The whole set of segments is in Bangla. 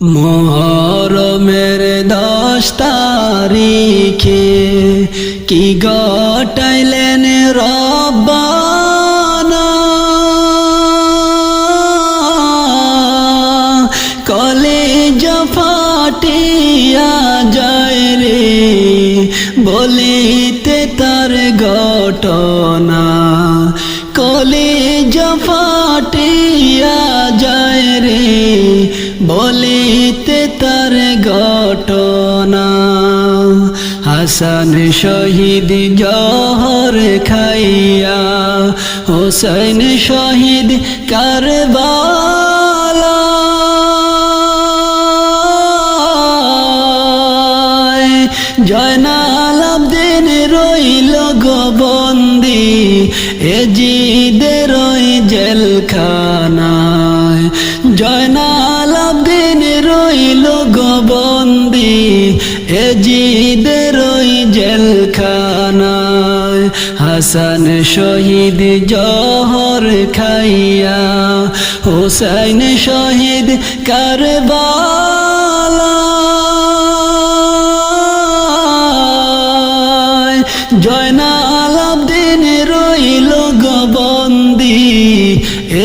মুহরমের 10 তারিখে কি ঘটাইলেন রব্বানা, কলিজা ফাটিয়া যায় রে বলিতে তার ঘটনা, কলিজা ফাটিয়া যায় রে বলিতে তার ঘটনা। হাসান শহীদ জহর খাইয়া, হোসেন শহীদ কারবালায়, জয়নাল আবদিন রইল গো বন্দি এজিদের ওই জেলখানায়, জয়নাল আবদিন রইল গো বন্দি এজিদের ওই জেলখানায়। হাসান শহীদ জহর খাইয়া, হোসেন শহীদ কারবালায়, জয়নাল আবদিন রইল গো বন্দি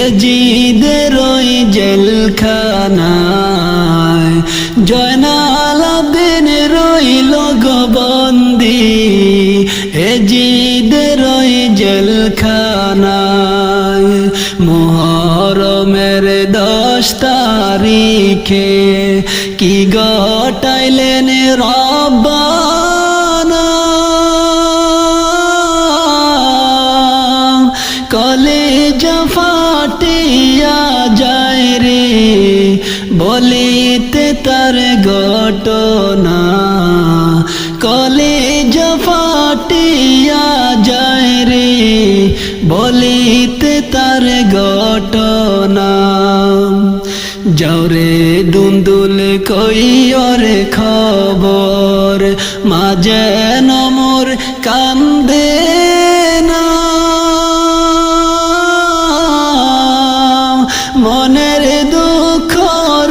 এজিদের ওই জেলখানায়, জয়নাল আবদিন রইল গো বন্দি এজিদের ওই জেলখানায়। মুহরমের 10 তারিখে কি ঘটাইলেন রব্বানা, কলিজা ফাটিয়া যায় রে বলিতে তার ঘটনা, কলিজা ফাটিয়া যায় রে বলিতে তার ঘটনা। যাওরে দুন্দুল কইরে খবর, মাঝে নমর কান্দে না, মনের দুঃখ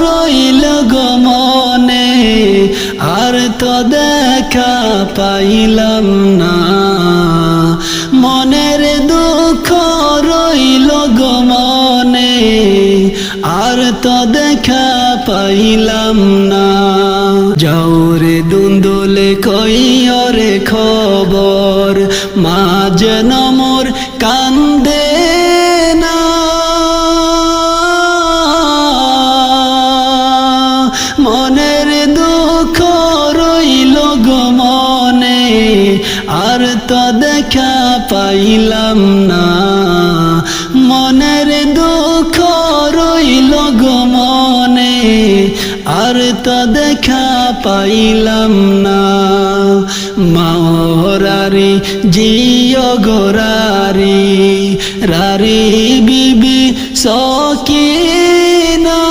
রইল গো মনে আর তো দেখা পাইলাম না, মনের দুঃখ রইল গো মনে আর তো দেখা পাইলাম না। যাওরে দুন্দুল কইরে খবর, মাঝে নমর কান্দে না, মনের দুঃখ রইল গো মনে আর তো দেখা পাইলাম না, মনের দুঃখ রইল গো মনে আর তো দেখা পাইলাম না। মাওরারি জিও গোরারি রারি বিবি সকিনা,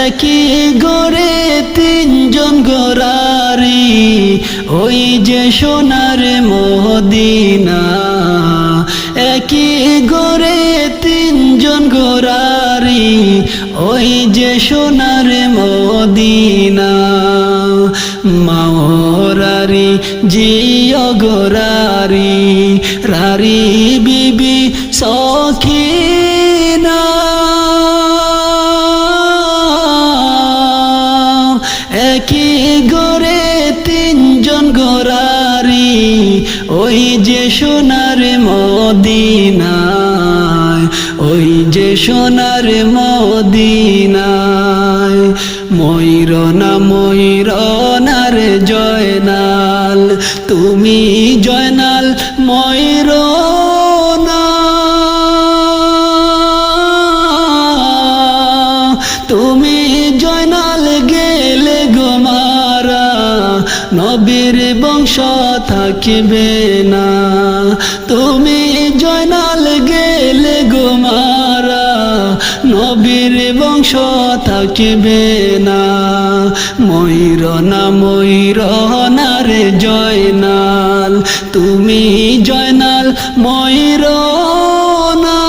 একই গড়ে 3 জন গোরারি ওই যে সোনার মদিনা, একই গড়ে 3 জন গোরারি ওই যে সোনার মদিনা। মাওরারি জিও গোরারি রারি বিবি সখিনা, একই গড়ে 3 জন গোরারি ওই যে সোনার মদিনায়, ওই যে সোনার মদিনায়। ময়ূরনা রে জয়নাল, তুমি জয়নাল ময়ূরনা, তুমি জয়নাল গেলে গো মারা নবীর বংশ থাকিবে না, তুমি জয়নাল গেলে গো মারা নবীর বংশ থাকিবে না। ময়ূরনা রে জয়নাল, তুমি জয়নাল ময়ূরনা।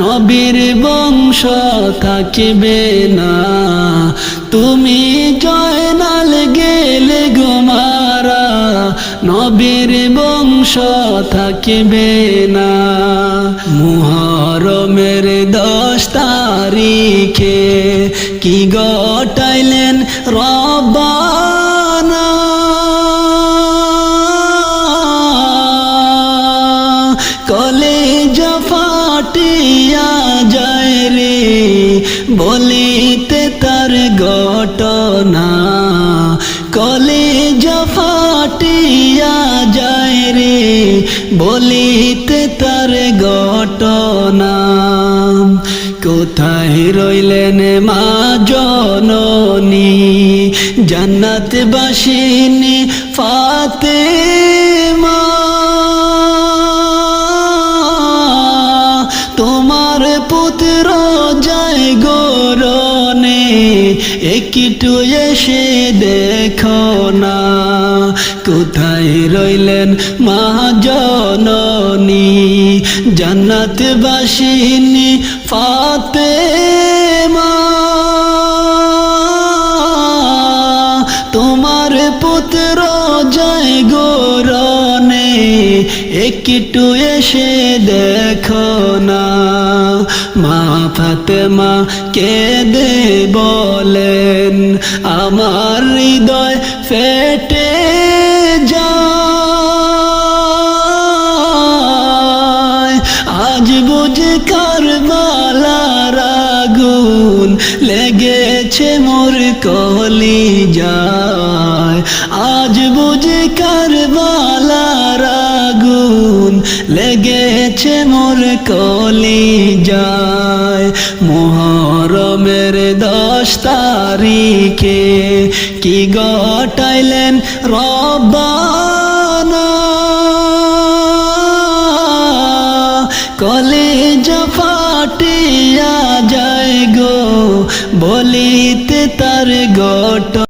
নবীর বংশ থাকিবে না। তুমি জয়নাল গেলে গো মারা, নবীর বংশ থাকিবে না। মুহরমের 10 তারিখে কি ঘটাইলেন রব্বানা, কলেজা ফাটিয়া যায় রে বলিতে তার ঘটনা, কলেজা ফাটিয়া যায় রে বলিতে তার ঘটনা। কোথায় রইলেন মা জননী, জান্নাতবাসিনী ফাতেমা, তোমার পুত্র যায় গরনে একটু এসে দেখো না। কোথায় রইলেন মা জননী, জান্নাতবাসিনী ফাতেমা, তোমার পুত্র যায় গরনে একটু এসে দেখো না। মা ফাতেমা কেঁদে বলেন আমার হৃদয় ফেটে যায়, আজ বুঝি কারবালার আগুন লেগেছে মোর কলিজায়, আজ বুঝি কারবালার আগুন লেগেছে মোর কলিজায়। মুহরমের 10 তারিখে কি ঘটাইলেন রব্বানা, কলেজা ফাটিয়া যায় গো বলিতে তার ঘটনা।